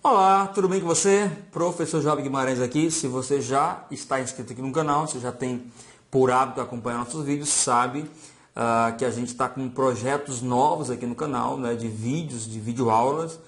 Olá, tudo bem com você? Professor Joab Guimarães aqui. Se você já está inscrito aqui no canal, se já tem por hábito acompanhar nossos vídeos, sabe que a gente está com projetos novos aqui no canal, né, de vídeos, de videoaulas.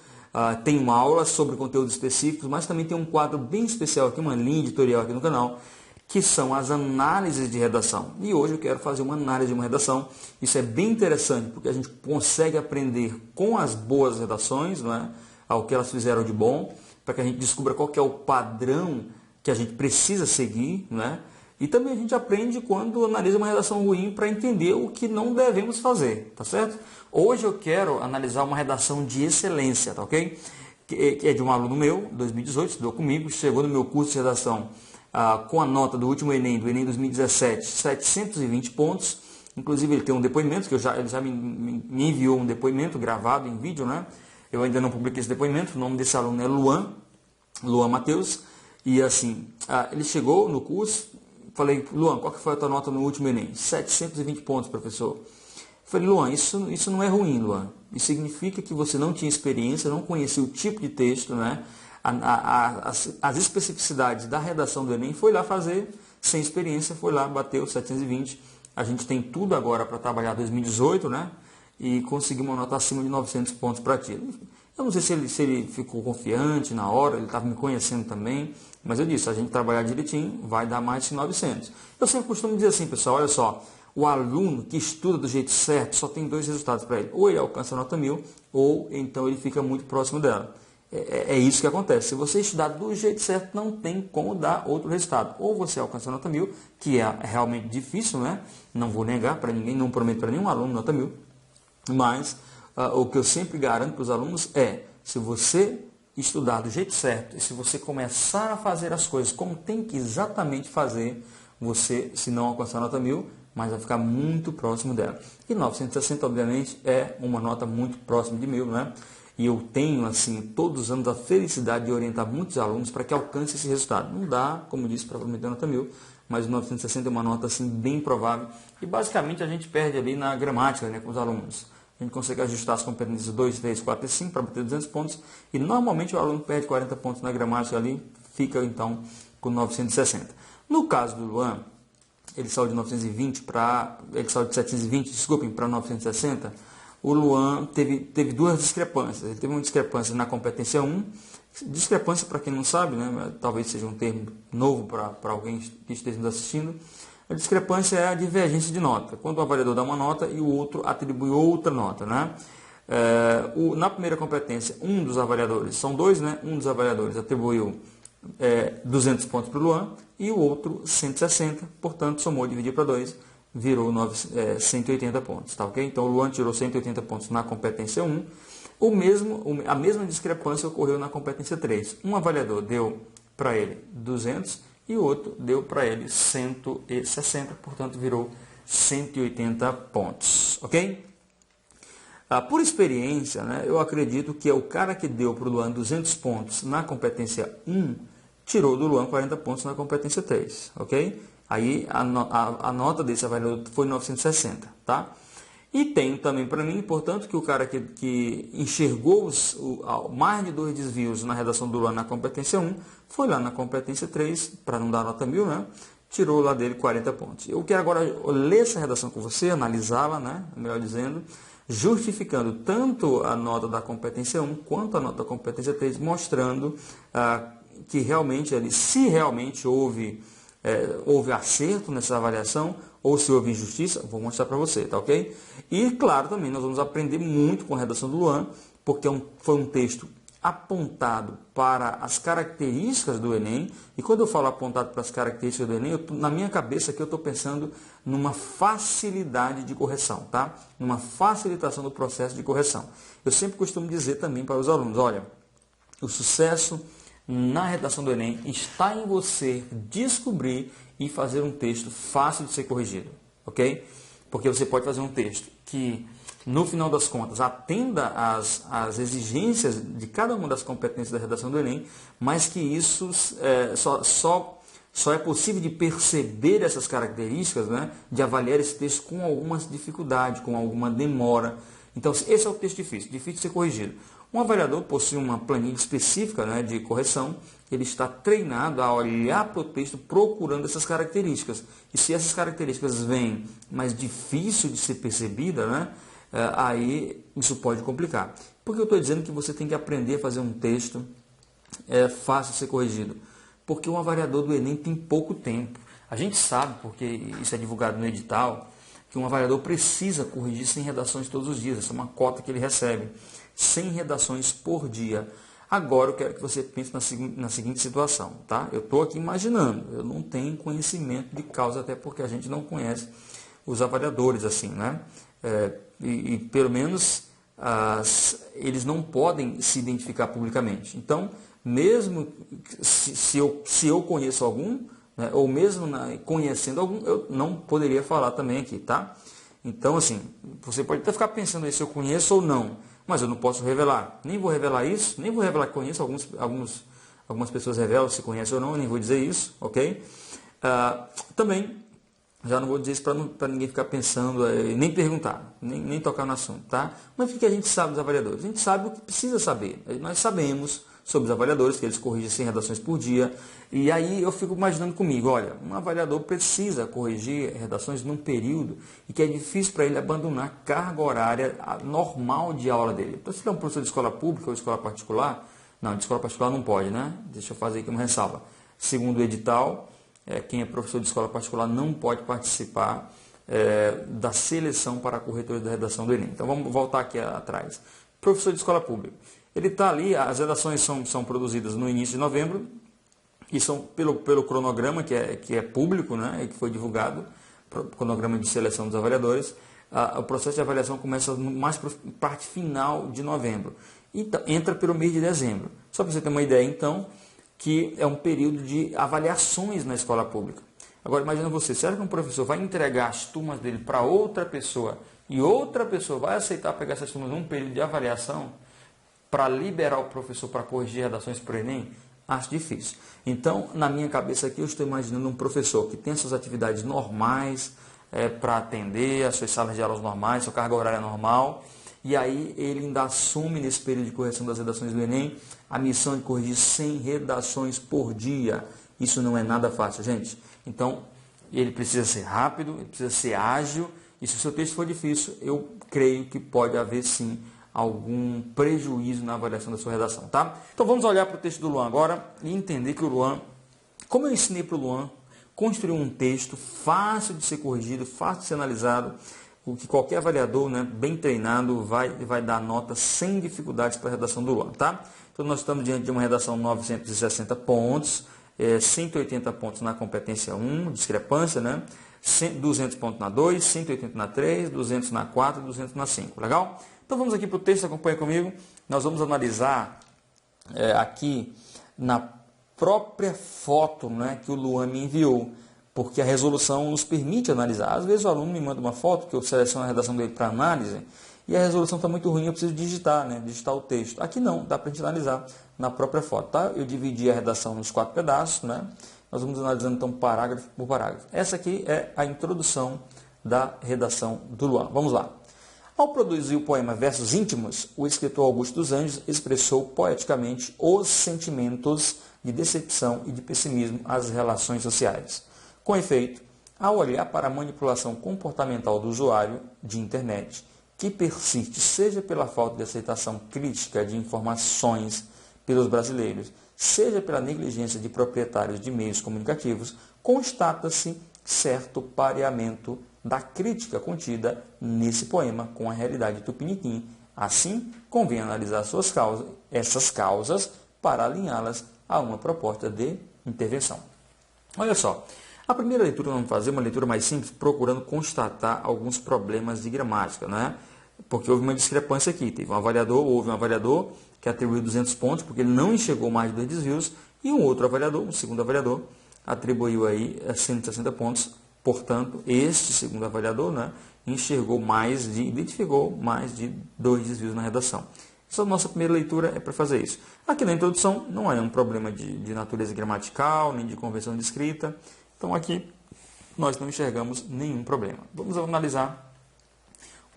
Tem uma aula sobre conteúdos específicos, mas também tem um quadro bem especial aqui, uma linha editorial aqui no canal, que são as análises de redação. E hoje eu quero fazer uma análise de uma redação. Isso é bem interessante, porque a gente consegue aprender com as boas redações, não é? Ao que elas fizeram de bom, para que a gente descubra qual que é o padrão que a gente precisa seguir, né? E também a gente aprende quando analisa uma redação ruim para entender o que não devemos fazer, tá certo? Hoje eu quero analisar uma redação de excelência, tá ok? Que é de um aluno meu, 2018, estudou comigo, chegou no meu curso de redação com a nota do último Enem, do Enem 2017, 720 pontos. Inclusive ele tem um depoimento, que ele já me enviou um depoimento gravado em vídeo, né? Eu ainda não publiquei esse depoimento, o nome desse aluno é Luan Matheus, e assim, ele chegou no curso, falei, Luan, qual que foi a tua nota no último Enem? 720 pontos, professor. Falei, Luan, isso não é ruim, Luan. Isso significa que você não tinha experiência, não conhecia o tipo de texto, né? As especificidades da redação do Enem, foi lá fazer, sem experiência, foi lá, bateu 720. A gente tem tudo agora para trabalhar 2018, né? E conseguir uma nota acima de 900 pontos para ti. Eu não sei se ele ficou confiante na hora, ele estava me conhecendo também, mas eu disse, se a gente trabalhar direitinho, vai dar mais de 900. Eu sempre costumo dizer assim, pessoal, olha só, o aluno que estuda do jeito certo só tem dois resultados para ele. Ou ele alcança a nota 1000, ou então ele fica muito próximo dela. É isso que acontece. Se você estudar do jeito certo, não tem como dar outro resultado. Ou você alcança a nota 1000, que é realmente difícil, né? Não vou negar para ninguém, não prometo para nenhum aluno nota 1000. Mas o que eu sempre garanto para os alunos é, se você estudar do jeito certo e se você começar a fazer as coisas como tem que exatamente fazer, você, se não alcançar a nota 1000, mas vai ficar muito próximo dela. E 960, obviamente, é uma nota muito próxima de 1000, né? E eu tenho, assim, todos os anos a felicidade de orientar muitos alunos para que alcance esse resultado. Não dá, como disse, para prometer a nota 1000, mas 960 é uma nota, assim, bem provável. E, basicamente, a gente perde ali na gramática, né, com os alunos. A gente consegue ajustar as competências 2, 3, 4 e 5 para bater 200 pontos. E normalmente o aluno perde 40 pontos na gramática ali, fica então com 960. No caso do Luan, ele saiu de 920 para. Ele saiu de 720, desculpem, para 960. O Luan teve duas discrepâncias. Ele teve uma discrepância na competência 1. Discrepância, para quem não sabe, né, talvez seja um termo novo para alguém que esteja nos assistindo. A discrepância é a divergência de nota, quando o avaliador dá uma nota e o outro atribui outra nota, né? Na primeira competência, um dos avaliadores, são dois, né? Um dos avaliadores atribuiu 200 pontos para o Luan e o outro 160, portanto, somou, dividiu para 2, virou 180 pontos, tá ok? Então, o Luan tirou 180 pontos na competência 1, a mesma discrepância ocorreu na competência 3. Um avaliador deu para ele 200 e o outro deu para ele 160, portanto virou 180 pontos, ok? Por experiência, né, eu acredito que é o cara que deu para o Luan 200 pontos na competência 1, tirou do Luan 40 pontos na competência 3, ok? Aí a nota desse avaliador foi 960, tá? E tem também para mim, portanto, que o cara que enxergou mais de 2 desvios na redação do Luan na competência 1, foi lá na competência 3, para não dar nota 1000, né? Tirou lá dele 40 pontos. Eu quero agora ler essa redação com você, analisá-la, né? Melhor dizendo, justificando tanto a nota da competência 1 quanto a nota da competência 3, mostrando que realmente, se realmente houve acerto nessa avaliação ou se houve injustiça, vou mostrar para você, tá ok? E claro, também nós vamos aprender muito com a redação do Luan, porque foi um texto apontado para as características do Enem, e quando eu falo apontado para as características do Enem, na minha cabeça aqui eu estou pensando numa facilidade de correção, tá? Numa facilitação do processo de correção. Eu sempre costumo dizer também para os alunos, olha, o sucesso na redação do Enem está em você descobrir e fazer um texto fácil de ser corrigido, ok? Porque você pode fazer um texto que, no final das contas, atenda às exigências de cada uma das competências da redação do Enem, mas que isso só é possível de perceber essas características, né, de avaliar esse texto com algumas dificuldades, com alguma demora. Então, esse é o texto difícil de ser corrigido. Um avaliador possui uma planilha específica, né, de correção, ele está treinado a olhar para o texto procurando essas características. E se essas características vêm mais difícil de ser percebida, né, aí isso pode complicar. Por que eu estou dizendo que você tem que aprender a fazer um texto fácil de ser corrigido? Porque um avaliador do Enem tem pouco tempo. A gente sabe, porque isso é divulgado no edital, que um avaliador precisa corrigir 100 redações todos os dias. Essa é uma cota que ele recebe. 100 redações por dia. Agora eu quero que você pense na seguinte situação, tá? Eu estou aqui imaginando, eu não tenho conhecimento de causa, até porque a gente não conhece os avaliadores assim, né? E pelo menos eles não podem se identificar publicamente. Então, mesmo se eu conheço algum, né, ou mesmo conhecendo algum, eu não poderia falar também aqui, tá? Então, assim, você pode até ficar pensando aí se eu conheço ou não, mas eu não posso revelar. Nem vou revelar isso, nem vou revelar que conheço. Algumas pessoas revelam se conhecem ou não, eu nem vou dizer isso, ok? Também, já não vou dizer isso para ninguém ficar pensando, nem perguntar, nem tocar no assunto, tá? Mas o que a gente sabe dos avaliadores? A gente sabe o que precisa saber. Nós sabemos sobre os avaliadores, que eles corrigem 100 redações por dia. E aí eu fico imaginando comigo, olha, um avaliador precisa corrigir redações num período e que é difícil para ele abandonar a carga horária normal de aula dele. Então, se ele é um professor de escola pública ou de escola particular, não, de escola particular não pode, né? Deixa eu fazer aqui uma ressalva. Segundo o edital, quem é professor de escola particular não pode participar da seleção para corretores da redação do Enem. Então, vamos voltar aqui atrás. Professor de escola pública. Ele está ali, as redações são produzidas no início de novembro e são pelo cronograma que é público, né, e que foi divulgado, cronograma de seleção dos avaliadores. O processo de avaliação começa mais para a parte final de novembro e entra pelo mês de dezembro. Só para você ter uma ideia, então, que é um período de avaliações na escola pública. Agora, imagina você, será que um professor vai entregar as turmas dele para outra pessoa e outra pessoa vai aceitar pegar essas turmas num período de avaliação para liberar o professor para corrigir redações para o Enem? Acho difícil. Então, na minha cabeça aqui, eu estou imaginando um professor que tem suas atividades normais para atender, as suas salas de aulas normais, sua carga horária normal, e aí ele ainda assume nesse período de correção das redações do Enem a missão de corrigir 100 redações por dia. Isso não é nada fácil, gente. Então, ele precisa ser rápido, ele precisa ser ágil, e se o seu texto for difícil, eu creio que pode haver sim algum prejuízo na avaliação da sua redação, tá? Então vamos olhar para o texto do Luan agora e entender que o Luan, como eu ensinei para o Luan, construir um texto fácil de ser corrigido, fácil de ser analisado, o que qualquer avaliador, né, bem treinado vai dar nota sem dificuldades para a redação do Luan, tá? Então nós estamos diante de uma redação 960 pontos, 180 pontos na competência 1, discrepância, né? 200 pontos na 2, 180 na 3, 200 na 4 e 200 na 5, legal? Então vamos aqui para o texto, acompanha comigo. Nós vamos analisar aqui na própria foto, né, que o Luan me enviou, porque a resolução nos permite analisar. Às vezes o aluno me manda uma foto que eu seleciono a redação dele para análise e a resolução está muito ruim, eu preciso digitar, né, digitar o texto. Aqui não, dá para a gente analisar na própria foto, tá? Eu dividi a redação nos 4 pedaços, né? Nós vamos analisando então parágrafo por parágrafo. Essa aqui é a introdução da redação do Luan. Vamos lá. Ao produzir o poema Versos Íntimos, o escritor Augusto dos Anjos expressou poeticamente os sentimentos de decepção e de pessimismo às relações sociais. Com efeito, ao olhar para a manipulação comportamental do usuário de internet, que persiste seja pela falta de aceitação crítica de informações pelos brasileiros, seja pela negligência de proprietários de meios comunicativos, constata-se certo pareamento da crítica contida nesse poema com a realidade tupiniquim. Assim, convém analisar essas causas para alinhá-las a uma proposta de intervenção. Olha só, a primeira leitura vamos fazer uma leitura mais simples, procurando constatar alguns problemas de gramática, né? Porque houve uma discrepância aqui, houve um avaliador que atribuiu 200 pontos, porque ele não enxergou mais de 2 desvios, e um outro avaliador, um segundo avaliador, atribuiu aí 160 pontos. Portanto, este segundo avaliador, né, identificou mais de 2 desvios na redação. Essa nossa primeira leitura é para fazer isso. Aqui na introdução não é um problema de natureza gramatical, nem de convenção de escrita. Então aqui nós não enxergamos nenhum problema. Vamos analisar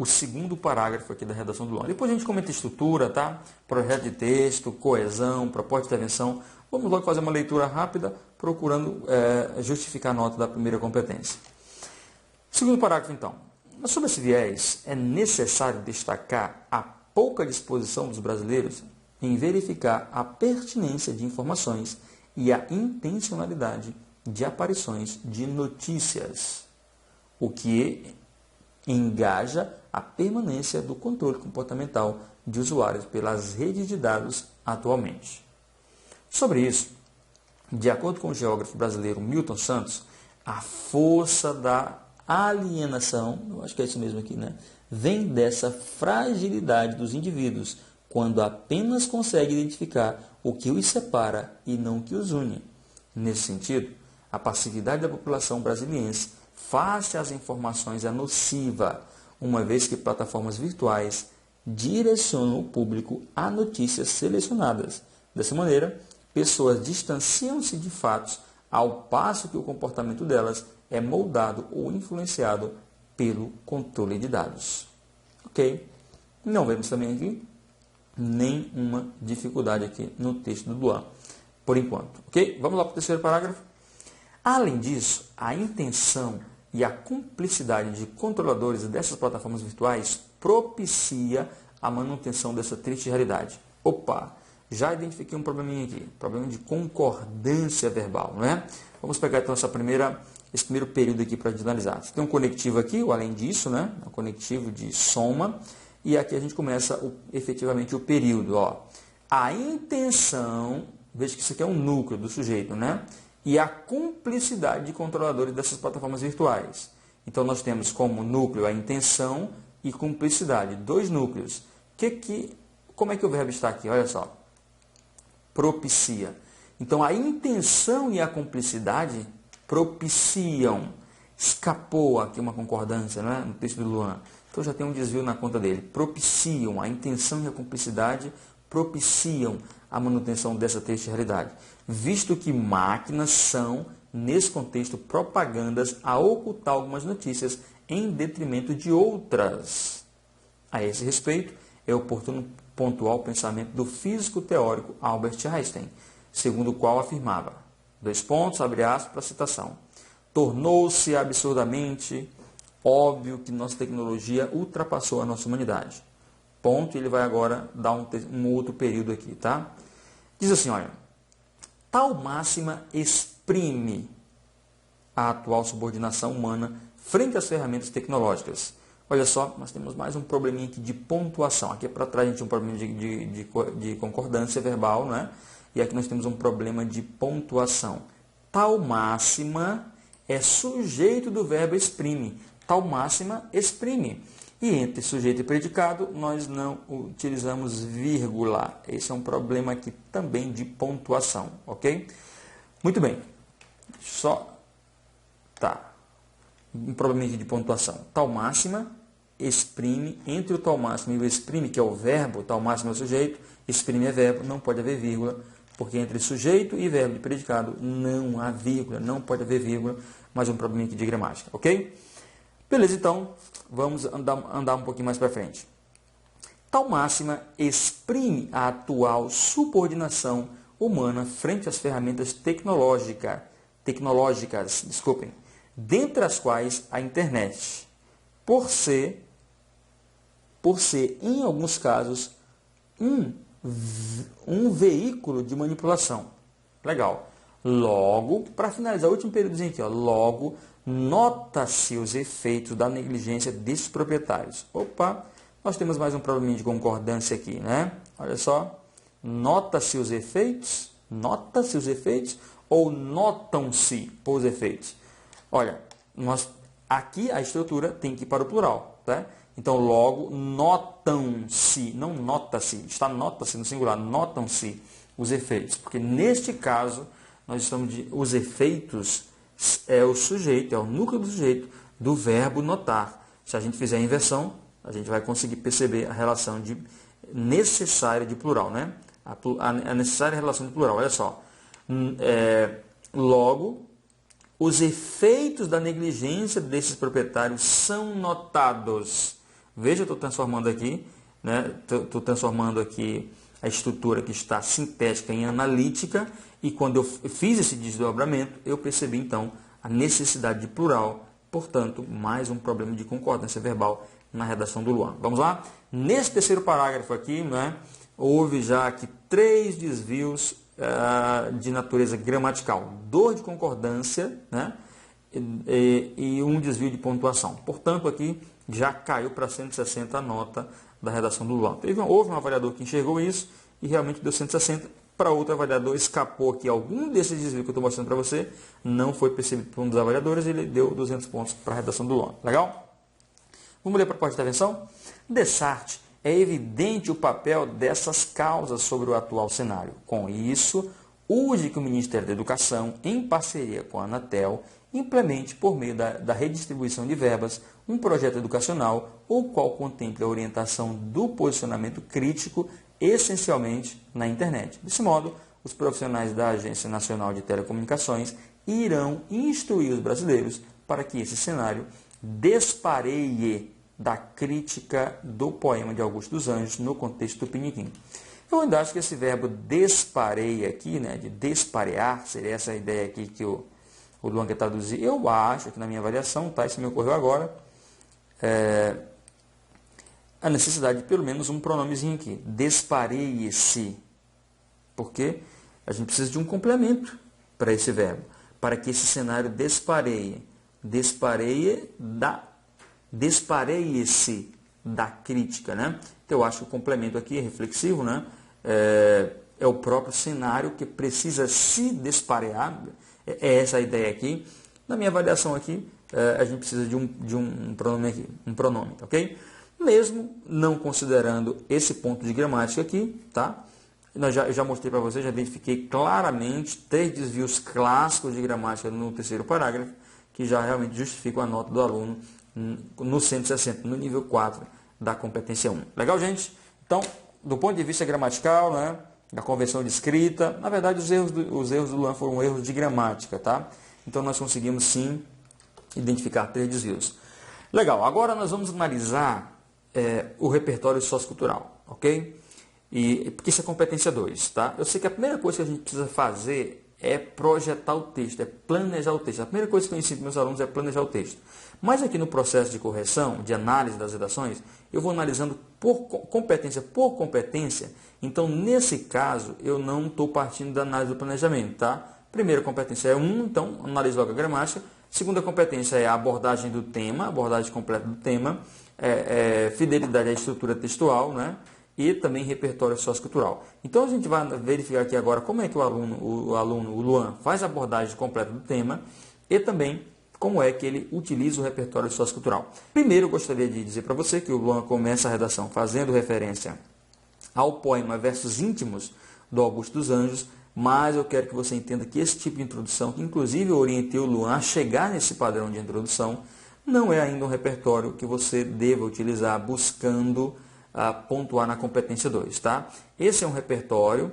o segundo parágrafo aqui da redação do Luan. Depois a gente comenta estrutura, tá? Projeto de texto, coesão, proposta de intervenção. Vamos logo fazer uma leitura rápida, procurando justificar a nota da primeira competência. Segundo parágrafo, então. Sobre esse viés, é necessário destacar a pouca disposição dos brasileiros em verificar a pertinência de informações e a intencionalidade de aparições de notícias, o que engaja a permanência do controle comportamental de usuários pelas redes de dados atualmente. Sobre isso, de acordo com o geógrafo brasileiro Milton Santos, a força da alienação, eu acho que é isso mesmo aqui, né? Vem dessa fragilidade dos indivíduos, quando apenas consegue identificar o que os separa e não o que os une. Nesse sentido, a passividade da população brasiliense face às informações é nociva, uma vez que plataformas virtuais direcionam o público a notícias selecionadas. Dessa maneira, pessoas distanciam-se de fatos, ao passo que o comportamento delas é moldado ou influenciado pelo controle de dados. Ok? Não vemos também aqui nenhuma dificuldade aqui no texto do Luan, por enquanto. Ok? Vamos lá para o terceiro parágrafo. Além disso, a intenção e a cumplicidade de controladores dessas plataformas virtuais propicia a manutenção dessa triste realidade. Opa! Já identifiquei um probleminha aqui, problema de concordância verbal, não é? Vamos pegar então esse primeiro período aqui para analisar. Você tem um conectivo aqui, o além disso, né? Um conectivo de soma, e aqui a gente começa efetivamente o período, ó. A intenção, veja que isso aqui é um núcleo do sujeito, né? E a cumplicidade de controladores dessas plataformas virtuais. Então nós como núcleo a intenção e cumplicidade, dois núcleos. Como é que o verbo está aqui? Olha só. Propicia. Então, a intenção e a cumplicidade propiciam. Escapou aqui uma concordância, né, no texto do Luan. Então, já tem um desvio na conta dele. Propiciam. A intenção e a cumplicidade propiciam a manutenção dessa triste realidade. Visto que máquinas são, nesse contexto, propagandas a ocultar algumas notícias em detrimento de outras. A esse respeito, é oportuno pontuar o pensamento do físico teórico Albert Einstein, segundo o qual afirmava, abre aspas para a citação, tornou-se absurdamente óbvio que nossa tecnologia ultrapassou a nossa humanidade. Ponto, ele vai agora dar um outro período aqui, tá? Diz assim, olha, tal máxima exprime a atual subordinação humana frente às ferramentas tecnológicas. Olha só, nós temos mais um probleminha aqui de pontuação. Aqui para trás a gente tem um problema de concordância verbal, né? E aqui nós temos um problema de pontuação. Tal máxima é sujeito do verbo exprime. Tal máxima exprime. E entre sujeito e predicado, nós não utilizamos vírgula. Esse é um problema aqui também de pontuação, ok? Muito bem. Um probleminha de pontuação. Tal máxima exprime, entre o tal máximo e o exprime, que é o verbo, tal máximo é o sujeito, exprime é verbo, não pode haver vírgula, porque entre sujeito e verbo de predicado não há vírgula, não pode haver vírgula, mais um probleminha aqui de gramática, ok? Beleza, então, vamos andar um pouquinho mais para frente. Tal máxima exprime a atual subordinação humana frente às ferramentas tecnológicas, dentre as quais a internet, por ser em alguns casos, um veículo de manipulação. Legal. Logo, para finalizar o último períodozinho aqui, ó, logo, nota-se os efeitos da negligência desses proprietários. Opa, nós temos mais um probleminha de concordância aqui, né? Olha só, nota-se os efeitos ou notam-se os efeitos? Olha, aqui a estrutura tem que ir para o plural, tá? Então, logo, notam-se, não nota-se, está nota-se no singular, notam-se os efeitos. Porque neste caso, nós estamos os efeitos é o sujeito, é o núcleo do sujeito do verbo notar. Se a gente fizer a inversão, a gente vai conseguir perceber a relação necessária de plural, né? A necessária relação de plural, olha só. Logo, os efeitos da negligência desses proprietários são notados. Veja, eu estou transformando aqui, né? Estou transformando aqui a estrutura que está sintética em analítica, e quando eu fiz esse desdobramento, eu percebi então a necessidade de plural, portanto, mais um problema de concordância verbal na redação do Luan. Vamos lá? Nesse terceiro parágrafo aqui, né, houve já aqui 3 desvios de natureza gramatical, 2 de concordância, né, e um desvio de pontuação. Portanto, aqui já caiu para 160 a nota da redação do Luan. Houve um avaliador que enxergou isso e realmente deu 160. Para outro avaliador escapou aqui algum desses desvios que eu estou mostrando para você, não foi percebido por um dos avaliadores, ele deu 200 pontos para a redação do Luan. Legal? Vamos ler a proposta de intervenção? Dessart, é evidente o papel dessas causas sobre o atual cenário. Com isso, urge que o Ministério da Educação, em parceria com a Anatel, implemente, por meio da redistribuição de verbas, um projeto educacional, o qual contemple a orientação do posicionamento crítico, essencialmente na internet. Desse modo, os profissionais da Agência Nacional de Telecomunicações irão instruir os brasileiros para que esse cenário despareie da crítica do poema de Augusto dos Anjos no contexto tupiniquim. Eu ainda acho que esse verbo despareia aqui, né, de desparear, seria essa ideia aqui que o Luan quer traduzir. Eu acho que na minha avaliação, tá, isso me ocorreu agora, a necessidade de pelo menos um pronomezinho aqui, despareie-se, porque a gente precisa de um complemento para esse verbo, para que esse cenário despareie. Despareie-se da crítica, né? Então eu acho que o complemento aqui é reflexivo, né? É o próprio cenário que precisa se desparear, é essa a ideia aqui. Na minha avaliação aqui, a gente precisa de um pronome aqui, um pronome, ok? Mesmo não considerando esse ponto de gramática aqui, tá? Eu já mostrei para vocês, já identifiquei claramente 3 desvios clássicos de gramática no terceiro parágrafo, que já realmente justificam a nota do aluno no 160, no nível 4 da competência 1. Legal, gente? Então, do ponto de vista gramatical, né, da convenção de escrita, na verdade os erros do Luan foram erros de gramática, tá? Então nós conseguimos sim identificar 3 desvios. Legal, agora nós vamos analisar o repertório sociocultural, ok? Porque isso é competência 2, tá? Eu sei que a primeira coisa que a gente precisa fazer é projetar o texto, é planejar o texto. A primeira coisa que eu ensino para meus alunos é planejar o texto. Mas aqui no processo de correção, de análise das redações, eu vou analisando por competência. Então, nesse caso, eu não estou partindo da análise do planejamento, tá? Primeira competência é 1, então analiso logo a gramática. Segunda competência é a abordagem do tema, a abordagem completa do tema, fidelidade à estrutura textual, né? E também repertório sociocultural. Então a gente vai verificar aqui agora como é que o Luan faz a abordagem completa do tema e também como é que ele utiliza o repertório sociocultural. Primeiro eu gostaria de dizer para você que o Luan começa a redação fazendo referência ao poema Versos Íntimos do Augusto dos Anjos, mas eu quero que você entenda que esse tipo de introdução, que inclusive eu orientei o Luan a chegar nesse padrão de introdução, não é ainda um repertório que você deva utilizar buscando pontuar na competência 2, tá? Esse é um repertório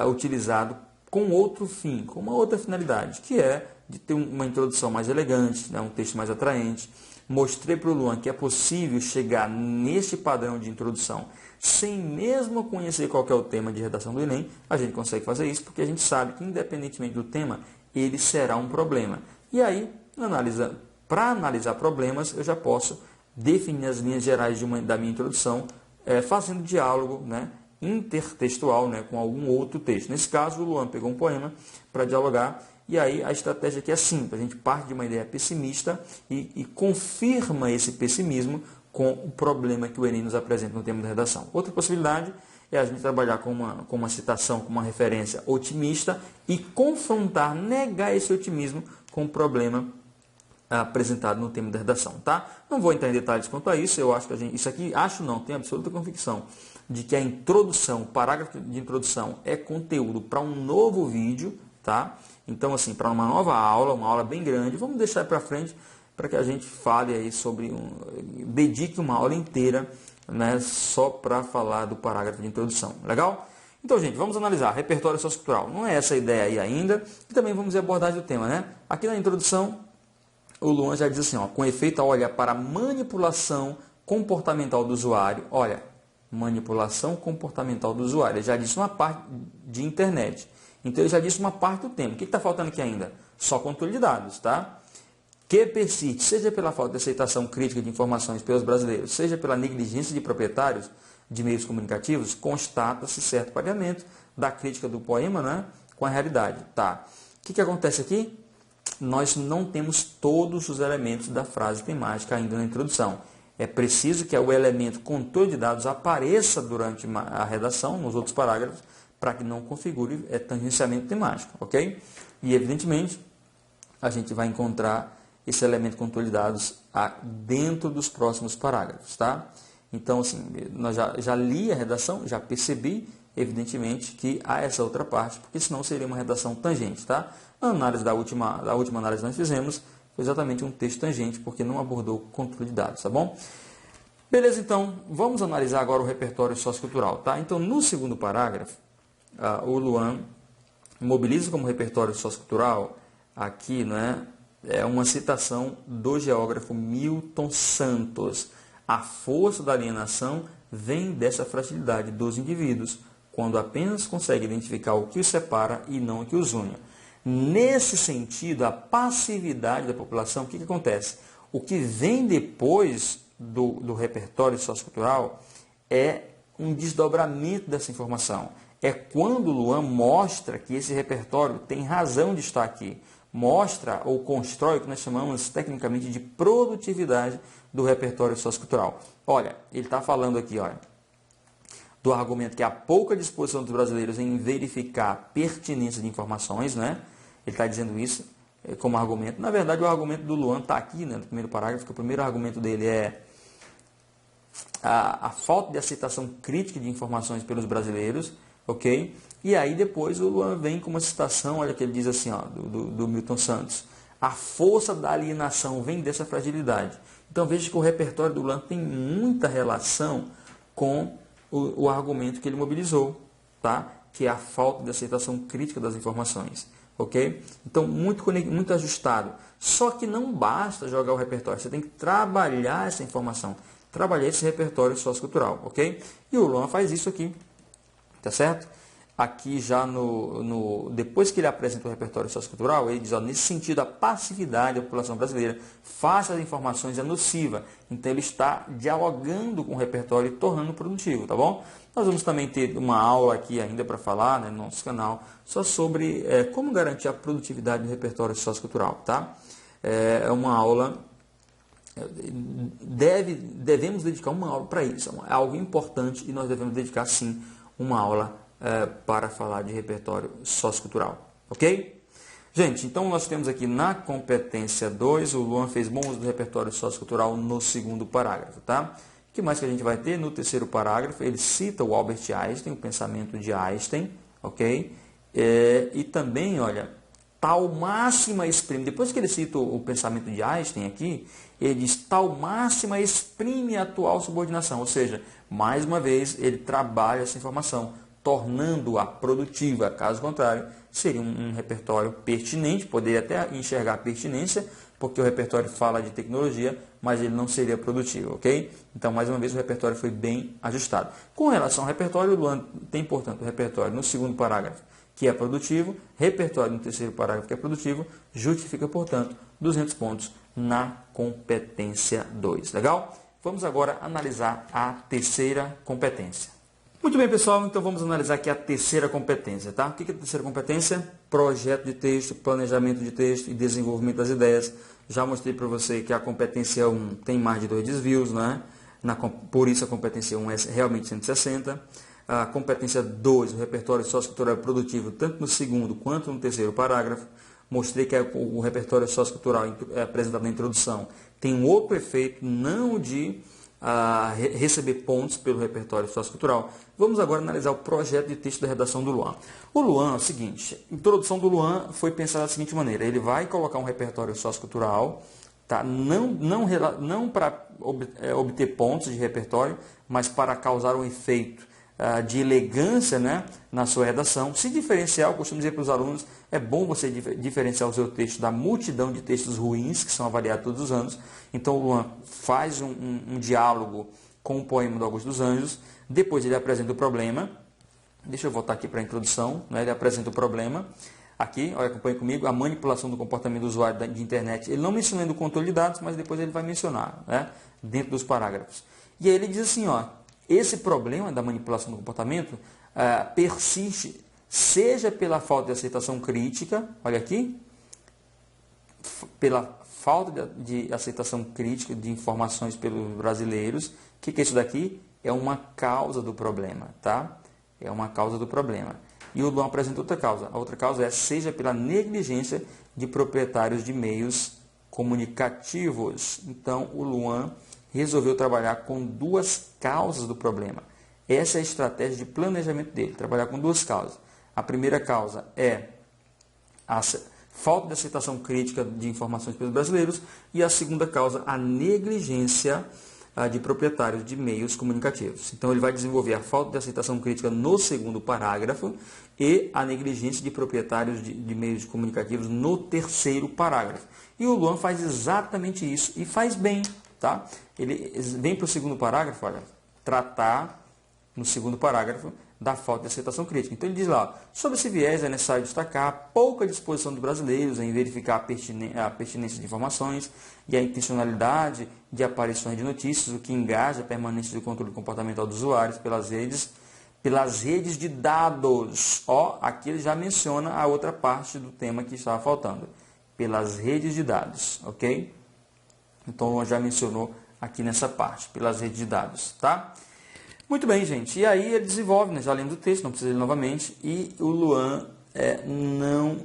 utilizado com outro fim, com uma outra finalidade, que é de ter uma introdução mais elegante, né, um texto mais atraente. Mostrei para o Luan que é possível chegar neste padrão de introdução sem mesmo conhecer qual que é o tema de redação do Enem. A gente consegue fazer isso porque a gente sabe que, independentemente do tema, ele será um problema. E aí, para analisar problemas, eu já posso definir as linhas gerais da minha introdução, fazendo diálogo, né, intertextual, né, com algum outro texto. Nesse caso, o Luan pegou um poema para dialogar, e aí a estratégia aqui é simples. A gente parte de uma ideia pessimista e confirma esse pessimismo com o problema que o Enem nos apresenta no tema da redação. Outra possibilidade é a gente trabalhar com uma citação, com uma referência otimista e confrontar, negar esse otimismo com o problema apresentado no tema da redação, tá? Não vou entrar em detalhes quanto a isso, eu acho que tenho absoluta convicção de que a introdução, o parágrafo de introdução é conteúdo para um novo vídeo, tá? Então, assim, para uma nova aula, uma aula bem grande, vamos deixar para frente para que a gente fale aí dedique uma aula inteira, né, só para falar do parágrafo de introdução, legal? Então, gente, vamos analisar repertório sociocultural. Não é essa a ideia aí ainda, e também vamos ver a abordagem do tema, né? Aqui na introdução, o Luan já diz assim, ó, com efeito a olhar para a manipulação comportamental do usuário. Olha, manipulação comportamental do usuário. Ele já disse uma parte de internet. Então, ele já disse uma parte do tema. O que está faltando aqui ainda? Só controle de dados, tá? Que persiste, seja pela falta de aceitação crítica de informações pelos brasileiros, seja pela negligência de proprietários de meios comunicativos, constata-se certo pareamento da crítica do poema, né, com a realidade. Tá. O que acontece aqui? Nós não temos todos os elementos da frase temática ainda na introdução. É preciso que o elemento controle de dados apareça durante a redação, nos outros parágrafos, para que não configure tangenciamento temático, ok? E, evidentemente, a gente vai encontrar esse elemento controle de dados dentro dos próximos parágrafos, tá? Então, assim, nós já li a redação, já percebi, evidentemente, que há essa outra parte, porque senão seria uma redação tangente, tá? A análise da última análise que nós fizemos foi exatamente um texto tangente, porque não abordou controle de dados, tá bom? Beleza, então, vamos analisar agora o repertório sociocultural, tá? Então, no segundo parágrafo, o Luan mobiliza como repertório sociocultural, aqui, né, é uma citação do geógrafo Milton Santos. A força da alienação vem dessa fragilidade dos indivíduos, quando apenas consegue identificar o que os separa e não o que os une. Nesse sentido, a passividade da população, o que acontece? O que vem depois do repertório sociocultural é um desdobramento dessa informação. É quando o Luan mostra que esse repertório tem razão de estar aqui. Mostra ou constrói o que nós chamamos tecnicamente de produtividade do repertório sociocultural. Olha, ele está falando aqui, olha, do argumento que há pouca disposição dos brasileiros em verificar a pertinência de informações, né? Ele está dizendo isso como argumento. Na verdade, o argumento do Luan está aqui, né, no primeiro parágrafo, que o primeiro argumento dele é a falta de aceitação crítica de informações pelos brasileiros, ok? E aí depois o Luan vem com uma citação, olha que ele diz assim, ó, do Milton Santos. A força da alienação vem dessa fragilidade. Então veja que o repertório do Luan tem muita relação com o argumento que ele mobilizou, tá? Que é a falta de aceitação crítica das informações, ok? Então muito ajustado. Só que não basta jogar o repertório, você tem que trabalhar essa informação, trabalhar esse repertório sociocultural, ok? E o Luan faz isso aqui, tá certo? Aqui já depois que ele apresenta o repertório sociocultural, ele diz, ó, nesse sentido, a passividade da população brasileira face às informações é nociva. Então ele está dialogando com o repertório e tornando produtivo, tá bom? Nós vamos também ter uma aula aqui ainda para falar, né, no nosso canal, só sobre como garantir a produtividade do repertório sociocultural, tá? É uma aula, devemos dedicar uma aula para isso, é algo importante e nós devemos dedicar sim uma aula para falar de repertório sociocultural, ok? Gente, então nós temos aqui na competência 2, o Luan fez bom uso do repertório sociocultural no segundo parágrafo, tá? O que mais que a gente vai ter? No terceiro parágrafo, ele cita o Albert Einstein, o pensamento de Einstein, ok? E também, olha, tal máxima exprime, depois que ele cita o pensamento de Einstein aqui, ele diz, tal máxima exprime a atual subordinação, ou seja, mais uma vez, ele trabalha essa informação, tornando-a produtiva. Caso contrário, seria um repertório pertinente, poderia até enxergar a pertinência, porque o repertório fala de tecnologia, mas ele não seria produtivo, ok? Então, mais uma vez, o repertório foi bem ajustado. Com relação ao repertório, o Luan tem, portanto, o repertório no segundo parágrafo, que é produtivo, repertório no terceiro parágrafo, que é produtivo, justifica, portanto, 200 pontos na competência 2. Legal? Vamos agora analisar a terceira competência. Muito bem, pessoal, então vamos analisar aqui a terceira competência, tá? O que é a terceira competência? Projeto de texto, planejamento de texto e desenvolvimento das ideias. Já mostrei para você que a competência 1 tem mais de 2 desvios, né? Por isso a competência 1 é realmente 160. A competência 2, o repertório sociocultural produtivo, tanto no segundo quanto no terceiro parágrafo. Mostrei que o repertório sociocultural apresentado na introdução tem um outro efeito, não de receber pontos pelo repertório sociocultural. Vamos agora analisar o projeto de texto da redação do Luan. O Luan é o seguinte, a introdução do Luan foi pensada da seguinte maneira, ele vai colocar um repertório sociocultural, tá? Não para obter pontos de repertório, mas para causar um efeito de elegância, né, na sua redação. Se diferenciar, eu costumo dizer para os alunos, é bom você diferenciar o seu texto da multidão de textos ruins, que são avaliados todos os anos. Então o Luan faz um diálogo com o poema do Augusto dos Anjos, depois ele apresenta o problema. Deixa eu voltar aqui para a introdução, né? Ele apresenta o problema. Aqui, olha, acompanhe comigo, a manipulação do comportamento do usuário de internet. Ele não menciona no controle de dados, mas depois ele vai mencionar, né, dentro dos parágrafos. E aí ele diz assim, ó, esse problema da manipulação do comportamento persiste, seja pela falta de aceitação crítica, olha aqui, pela falta de aceitação crítica de informações pelos brasileiros. O que é isso daqui? É uma causa do problema, tá? É uma causa do problema. E o Luan apresenta outra causa. A outra causa é seja pela negligência de proprietários de meios comunicativos. Então, o Luan resolveu trabalhar com duas causas do problema. Essa é a estratégia de planejamento dele, trabalhar com duas causas. A primeira causa é a falta de aceitação crítica de informações pelos brasileiros e a segunda causa, a negligência de proprietários de meios comunicativos. Então, ele vai desenvolver a falta de aceitação crítica no segundo parágrafo e a negligência de proprietários de meios comunicativos no terceiro parágrafo. E o Luan faz exatamente isso e faz bem, tá? Ele vem para o segundo parágrafo, olha, tratar no segundo parágrafo da falta de aceitação crítica. Então, ele diz lá, sobre esse viés é necessário destacar a pouca disposição dos brasileiros em verificar a pertinência de informações e a intencionalidade de aparições de notícias, o que engaja a permanência do controle comportamental dos usuários pelas redes de dados. Ó, aqui ele já menciona a outra parte do tema que estava faltando, pelas redes de dados, ok? Então, já mencionou aqui nessa parte, pelas redes de dados, tá? Muito bem, gente. E aí ele desenvolve, né? Já lendo o texto, não precisa ler novamente. E o Luan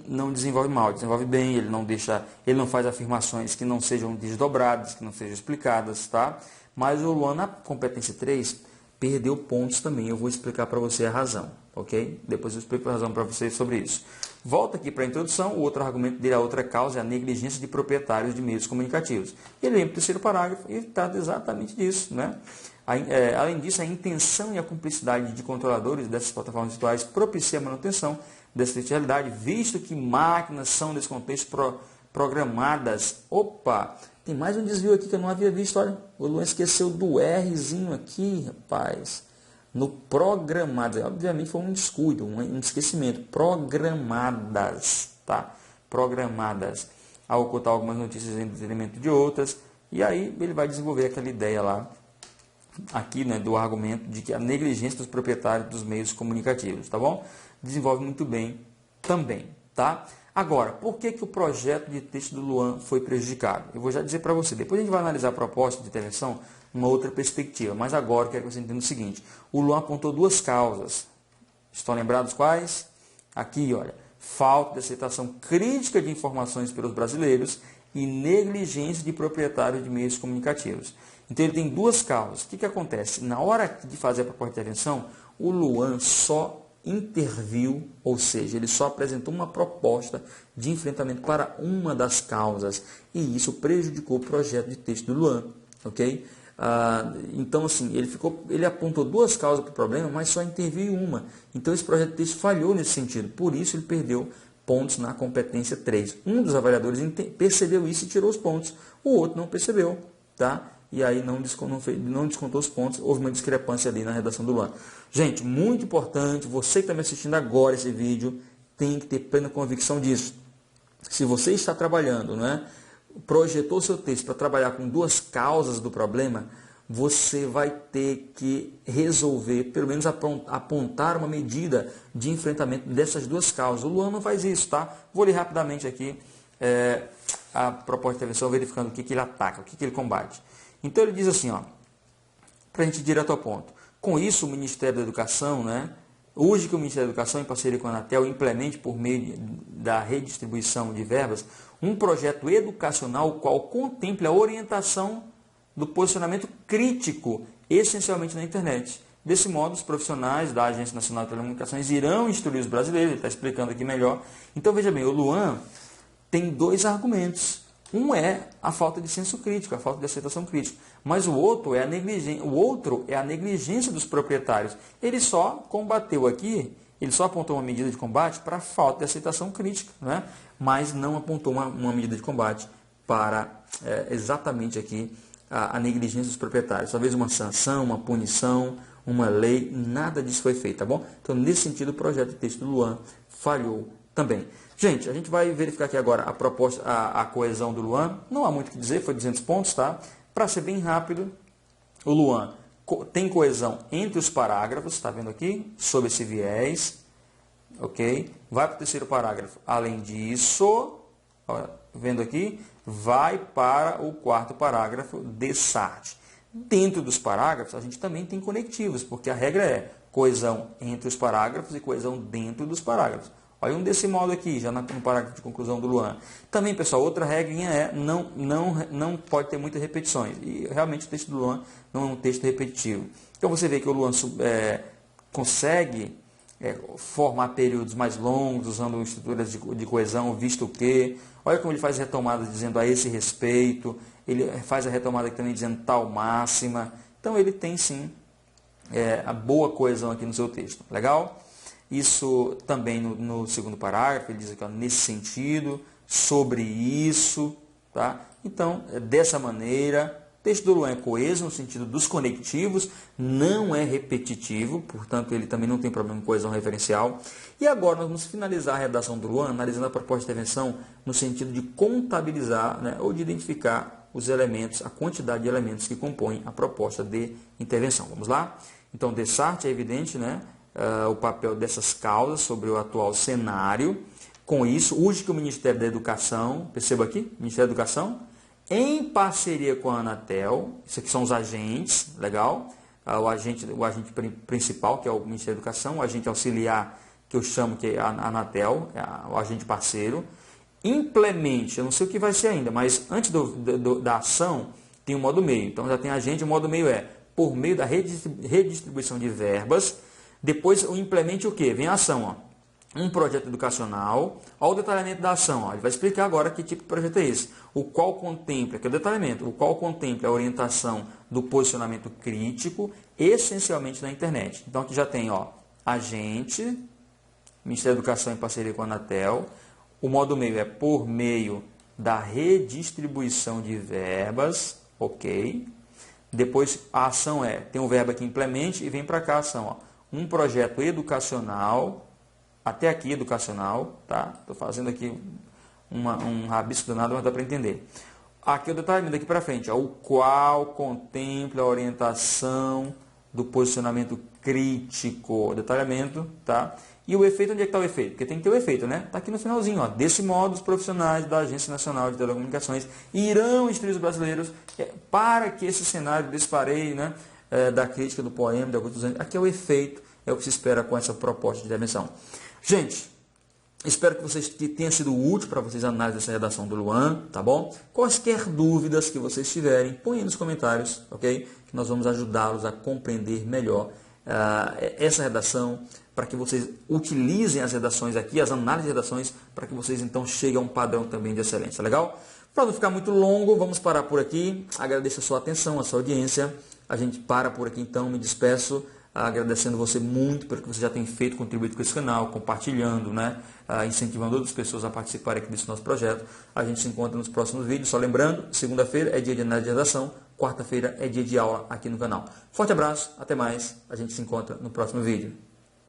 não desenvolve mal, desenvolve bem. Ele não faz afirmações que não sejam desdobradas, que não sejam explicadas, tá? Mas o Luan, na competência 3, perdeu pontos também. Eu vou explicar para você a razão, ok? Depois eu explico a razão para vocês sobre isso. Volta aqui para a introdução. O outro argumento dele, a outra causa, é a negligência de proprietários de meios comunicativos. Ele vem para o terceiro parágrafo e trata exatamente disso, né? Além disso, a intenção e a cumplicidade de controladores dessas plataformas virtuais propicia a manutenção dessa realidade, visto que máquinas são, nesse contexto, programadas. Opa! Tem mais um desvio aqui que eu não havia visto. Olha, o Luan esqueceu do Rzinho aqui, rapaz. No programadas. Obviamente foi um descuido, um esquecimento. Programadas, tá? Programadas. A ocultar algumas notícias em detrimento de outras. E aí ele vai desenvolver aquela ideia lá, aqui, né, do argumento de que a negligência dos proprietários dos meios comunicativos, tá bom? Desenvolve muito bem também, tá? Agora, por que o projeto de texto do Luan foi prejudicado? Eu vou já dizer para você, depois a gente vai analisar a proposta de intervenção numa outra perspectiva, mas agora eu quero que você entenda o seguinte, o Luan apontou duas causas, estão lembrados quais? Aqui, olha, falta de aceitação crítica de informações pelos brasileiros e negligência de proprietários de meios comunicativos. Então, ele tem duas causas. O que acontece? Na hora de fazer a proposta de intervenção, o Luan só interviu, ou seja, ele só apresentou uma proposta de enfrentamento para uma das causas. E isso prejudicou o projeto de texto do Luan. Ok? Então, assim, ele apontou duas causas para o problema, mas só interviu em uma. Então, esse projeto de texto falhou nesse sentido. Por isso, ele perdeu pontos na competência 3. Um dos avaliadores percebeu isso e tirou os pontos. O outro não percebeu, tá? E aí não descontou os pontos, houve uma discrepância ali na redação do Luan. Gente, muito importante, você que está me assistindo agora esse vídeo, tem que ter plena convicção disso. Se você está trabalhando, né, projetou seu texto para trabalhar com duas causas do problema, você vai ter que resolver, pelo menos apontar uma medida de enfrentamento dessas duas causas. O Luan não faz isso, tá? Vou ler rapidamente aqui a proposta de intervenção, verificando o que ele ataca, o que ele combate. Então, ele diz assim, para a gente ir direto ao ponto. Com isso, o Ministério da Educação, né, urge que o Ministério da Educação, em parceria com a Anatel, implemente, por meio da redistribuição de verbas, um projeto educacional o qual contemple a orientação do posicionamento crítico, essencialmente na internet. Desse modo, os profissionais da Agência Nacional de Telecomunicações irão instruir os brasileiros, ele está explicando aqui melhor. Então, veja bem, o Luan tem dois argumentos. Um é a falta de senso crítico, a falta de aceitação crítica. Mas o outro é a negligência dos proprietários. Ele só combateu aqui, ele só apontou uma medida de combate para a falta de aceitação crítica, né? Mas não apontou uma medida de combate para exatamente aqui a negligência dos proprietários. Talvez uma sanção, uma punição, uma lei, nada disso foi feito, tá bom? Então, nesse sentido, o projeto de texto do Luan falhou também. Gente, a gente vai verificar aqui agora a proposta, a coesão do Luan. Não há muito o que dizer, foi 200 pontos, tá? Para ser bem rápido, o Luan tem coesão entre os parágrafos, tá vendo aqui? Sob esse viés, ok? Vai para o terceiro parágrafo. Além disso, ó, vendo aqui, vai para o quarto parágrafo de Sartre. Dentro dos parágrafos, a gente também tem conectivos, porque a regra é coesão entre os parágrafos e coesão dentro dos parágrafos. Olha um desse modo aqui, já no parágrafo de conclusão do Luan. Também, pessoal, outra regrinha é não pode ter muitas repetições. E realmente o texto do Luan não é um texto repetitivo. Então você vê que o Luan consegue formar períodos mais longos, usando estruturas de coesão, visto que. Olha como ele faz retomada dizendo a esse respeito. Ele faz a retomada aqui também dizendo tal máxima. Então ele tem sim a boa coesão aqui no seu texto. Legal? Isso também no segundo parágrafo, ele diz aqui, ó, nesse sentido, sobre isso, tá? Então, dessa maneira, o texto do Luan é coeso no sentido dos conectivos, não é repetitivo, portanto, ele também não tem problema com coesão referencial. E agora nós vamos finalizar a redação do Luan, analisando a proposta de intervenção no sentido de contabilizar, né, ou de identificar os elementos, a quantidade de elementos que compõem a proposta de intervenção. Vamos lá? Então, de Sartre é evidente, né? O papel dessas causas sobre o atual cenário. Com isso, urge que o Ministério da Educação, perceba aqui, Ministério da Educação, em parceria com a Anatel, isso aqui são os agentes, legal? O agente principal, que é o Ministério da Educação, o agente auxiliar, que eu chamo que é a Anatel, o agente parceiro, implemente, eu não sei o que vai ser ainda, mas antes da ação, tem o modo meio. Então já tem agente, o modo meio é por meio da redistribuição de verbas. Depois, o implemente o quê? Vem a ação, ó. Um projeto educacional. Olha o detalhamento da ação. Ó. Ele vai explicar agora que tipo de projeto é esse. O qual contempla, que é o detalhamento, o qual contempla a orientação do posicionamento crítico, essencialmente na internet. Então, aqui já tem, ó, agente, Ministério da Educação em parceria com a Anatel. O modo meio é por meio da redistribuição de verbas, ok? Depois, a ação tem o verbo aqui, implemente, e vem para cá a ação, ó. Um projeto educacional, até aqui educacional, tá? Estou fazendo aqui um rabisco danado, mas dá para entender. Aqui o detalhamento daqui para frente, ó, o qual contempla a orientação do posicionamento crítico, detalhamento, tá? E o efeito, onde é que está o efeito? Porque tem que ter o efeito, né? Está aqui no finalzinho, ó. Desse modo, os profissionais da Agência Nacional de Telecomunicações irão instruir os brasileiros para que esse cenário despareie, né? Da crítica, do poema, de Augusto dos Anjos. Aqui é o efeito, é o que se espera com essa proposta de intervenção. Gente, espero que tenha sido útil para vocês a análise dessa redação do Luan, tá bom? Quaisquer dúvidas que vocês tiverem, põem nos comentários, ok? Que nós vamos ajudá-los a compreender melhor essa redação, para que vocês utilizem as redações aqui, as análises de redações, para que vocês então cheguem a um padrão também de excelência, legal? Para não ficar muito longo, vamos parar por aqui. Agradeço a sua atenção, a sua audiência. A gente para por aqui então, me despeço, agradecendo você muito pelo que você já tem feito, contribuído com esse canal, compartilhando, né? Incentivando outras pessoas a participarem aqui desse nosso projeto. A gente se encontra nos próximos vídeos. Só lembrando, segunda-feira é dia de análise de redação, quarta-feira é dia de aula aqui no canal. Forte abraço, até mais, a gente se encontra no próximo vídeo.